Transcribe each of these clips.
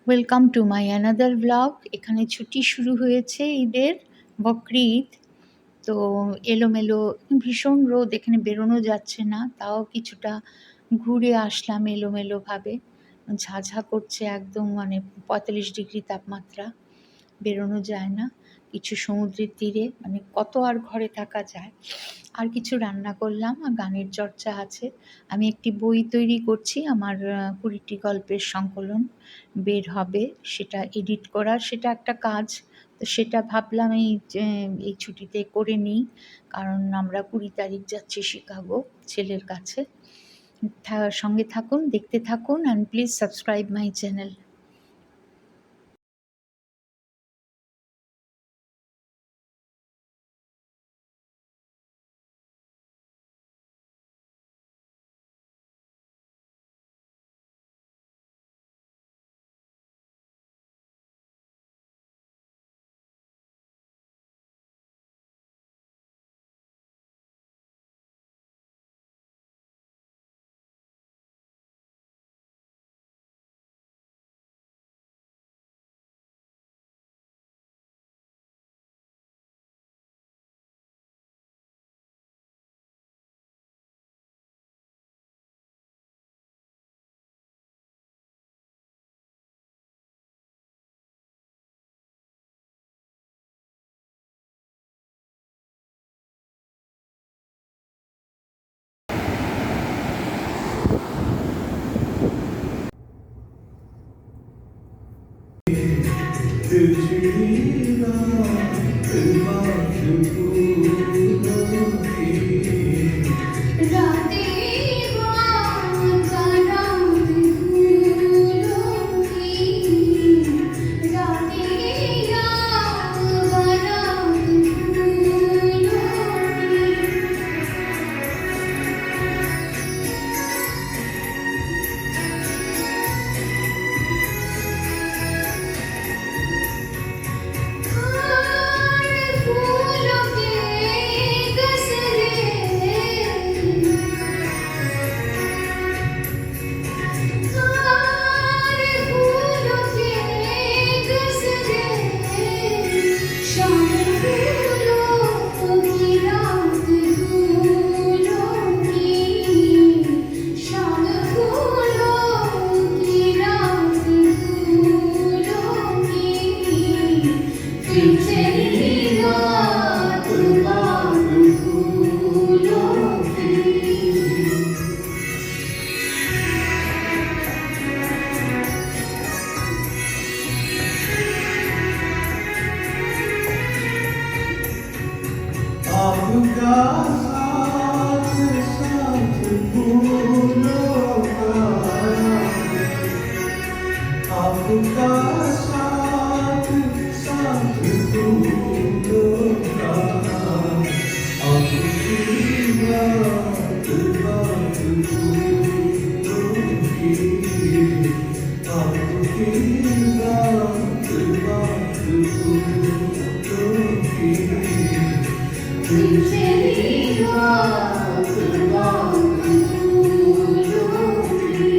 Welcome to my another blog. এখানে ছুটি শুরু হয়েছে ঈদের, বকরিদ। তো এলোমেলো ভীষণ রোদ, এখানে বেরোনো যাচ্ছে না, তাও কিছুটা ঘুরে আসলাম এলোমেলোভাবে। ঝাঝা করছে একদম, মানে 45 ডিগ্রি তাপমাত্রা, বেরোনো যায় না। কিছু সমুদ্রের তীরে, মানে কত আর ঘরে থাকা যায়। আর কিছু রান্না করলাম, আর গানের চর্চা আছে। আমি একটি বই তৈরি করছি, আমার 20টি গল্পের সংকলন বের হবে, সেটা এডিট করার, সেটা একটা কাজ। তো সেটা ভাবলাম এই ছুটিতে করে নিই, কারণ আমরা 20 তারিখ যাচ্ছি শিকাগো ছেলের কাছে। সঙ্গে থাকুন, দেখতে থাকুন, and please subscribe my channel. आपका साथ साथ फूलों का, आपका साथ साथ फूलों का, आपकी बात बात फूलों की, आपकी बात बात फूलों की।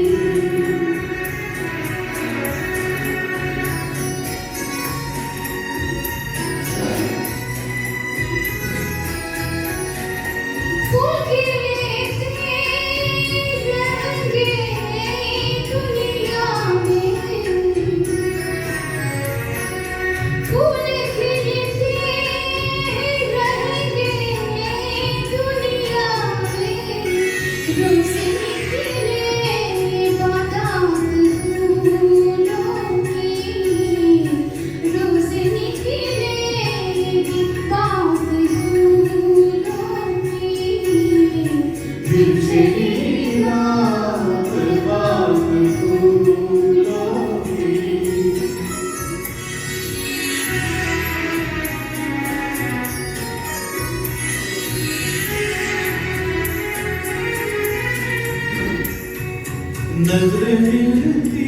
नजरें मिलती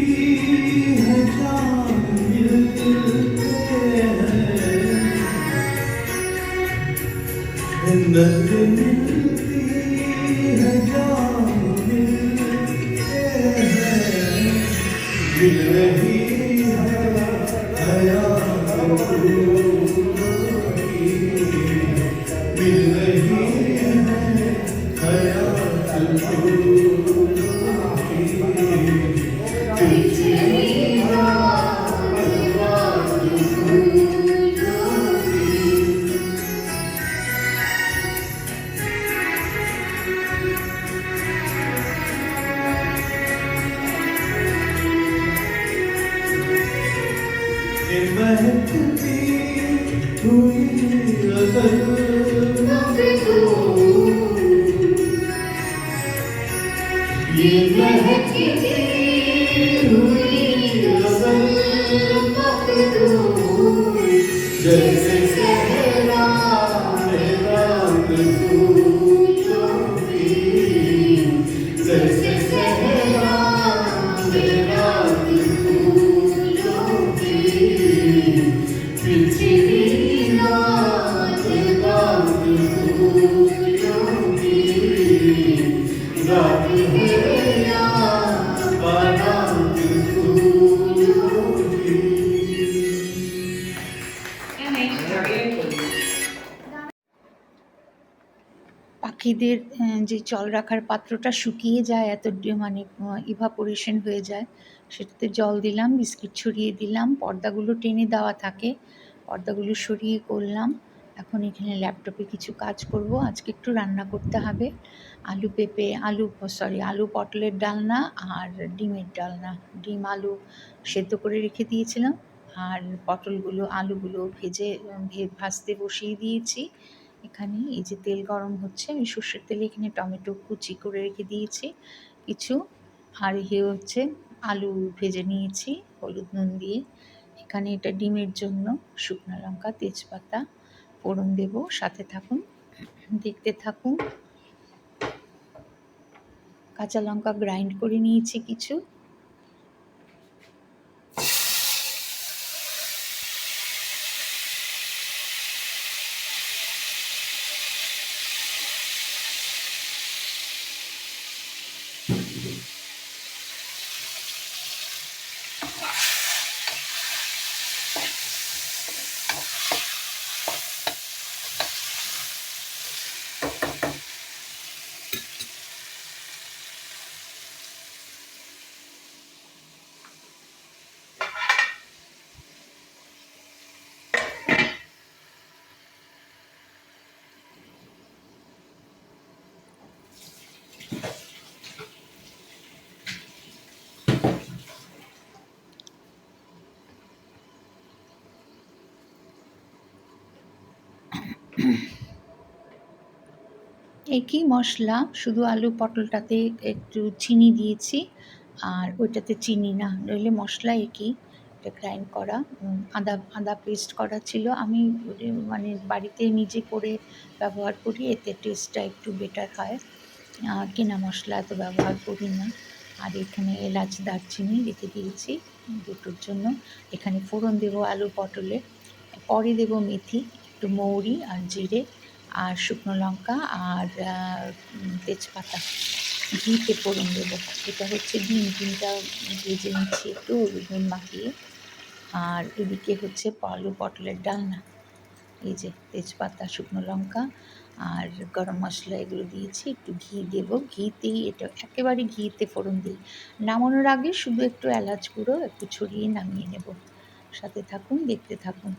है जान मिलते हैं, नजरें मिलती है जान मिलते हैं, मिल रही महकती हुई गजल ये महकती हुई गजल जैसे सहरा रात फूलों की जैसे सहरा रात फूलों की पृथ्वी रात रात फूलों की रात है या बारात फूलों की। পাখিদের যে জল রাখার পাত্রটা শুকিয়ে যায়, এত মানে ইভাপোরেশন হয়ে যায়, সেটাতে জল দিলাম, বিস্কিট ছড়িয়ে দিলাম, পর্দাগুলো টেনে দেওয়া থাকে, পর্দাগুলো সরিয়ে করলাম। এখন এখানে ল্যাপটপে কিছু কাজ করব। আজকে একটু রান্না করতে হবে, আলু পটলের ডালনা আর ডিমের ডালনা। ডিম আলু সেদ্ধ করে রেখে দিয়েছিলাম, আর আলুগুলো ভাজতে বসিয়ে দিয়েছি। এখানে এই যে তেল গরম হচ্ছে, আমি সর্ষের তেলে এখানে টমেটো কুচি করে রেখে দিয়েছি কিছু, আর হচ্ছে আলু ভেজে নিয়েছি হলুদ নুন দিয়ে। এখানে এটা ডিমের জন্য শুকনো লঙ্কা তেজপাতা ফোড়ন দেব, সাথে থাকুন, দেখতে থাকুন। কাঁচা লঙ্কা গ্রাইন্ড করে নিয়েছি কিছু। একই মশলা, শুধু আলু পটলটাতে একটু চিনি দিয়েছি, আর ওইটাতে চিনি না, নইলে মশলা একই। এটা গ্রাইন্ড করা, আদা পেস্ট করা ছিল। আমি মানে বাড়িতে নিজে করে ব্যবহার করি, এতে টেস্টটা একটু বেটার হয়, কেনা মশলা এত ব্যবহার করি না। আর এখানে এলাচ দারচিনি রেখে দিয়েছি দুটোর জন্য। এখানে ফোড়ন দেবো আলু পটলে, পরে দেবো মেথি, একটু মৌরি আর জিরে আর শুকনো লঙ্কা আর তেজপাতা, ঘিতে ফোড়ন দেবো। এটা হচ্ছে ডিমটা ভেজে নিচ্ছি একটু হলুদ নুন মাখিয়ে। আর এদিকে হচ্ছে আলু পটলের ডালনা, এই যে তেজপাতা শুকনো লঙ্কা আর গরম মশলা এগুলো দিয়েছি, একটু ঘি দেবো, ঘিতেই এটা একেবারে ঘিতে ফোড়ন দিই। নামানোর আগে শুধু একটু এলাচ গুঁড়ো একটু ছড়িয়ে নামিয়ে নেব। সাথে থাকুন, দেখতে থাকুন।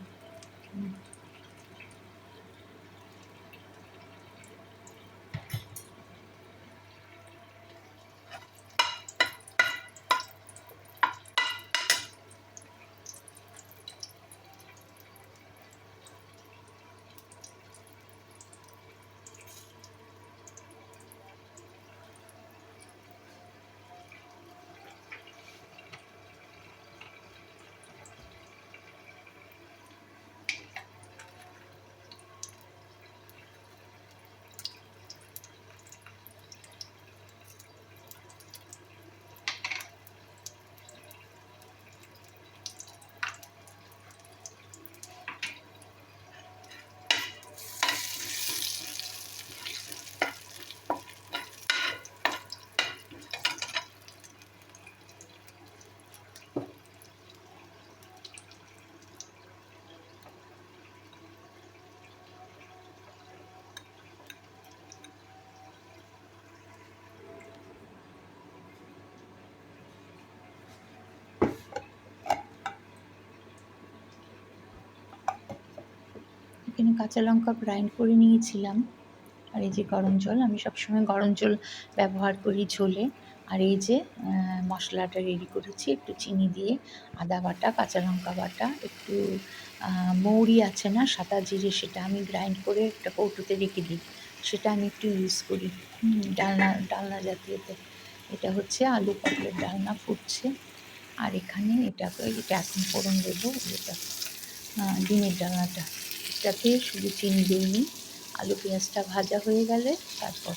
এখানে কাঁচা লঙ্কা গ্রাইন্ড করে নিয়েছিলাম, আর এই যে গরম জল, আমি সবসময় গরম জল ব্যবহার করি ঝোলে। আর এই যে মশলাটা রেডি করেছি একটু চিনি দিয়ে, আদা বাটা, কাঁচা লঙ্কা বাটা, একটু মৌরি আছে না সাদা জিরে, সেটা আমি গ্রাইন্ড করে একটা কৌটোতে রেখে দিই, সেটা আমি একটু ইউজ করি ডালনা ডালনা জাতীয়তে। এটা হচ্ছে আলু পটলের ডালনা ফুটছে। আর এখানে এটা এখন ফোড়ন দেবো, এটা ডিমের ডালনাটা, এটাতে শুধু চিনি দিইনি। আলু পেঁয়াজটা ভাজা হয়ে গেলে তারপর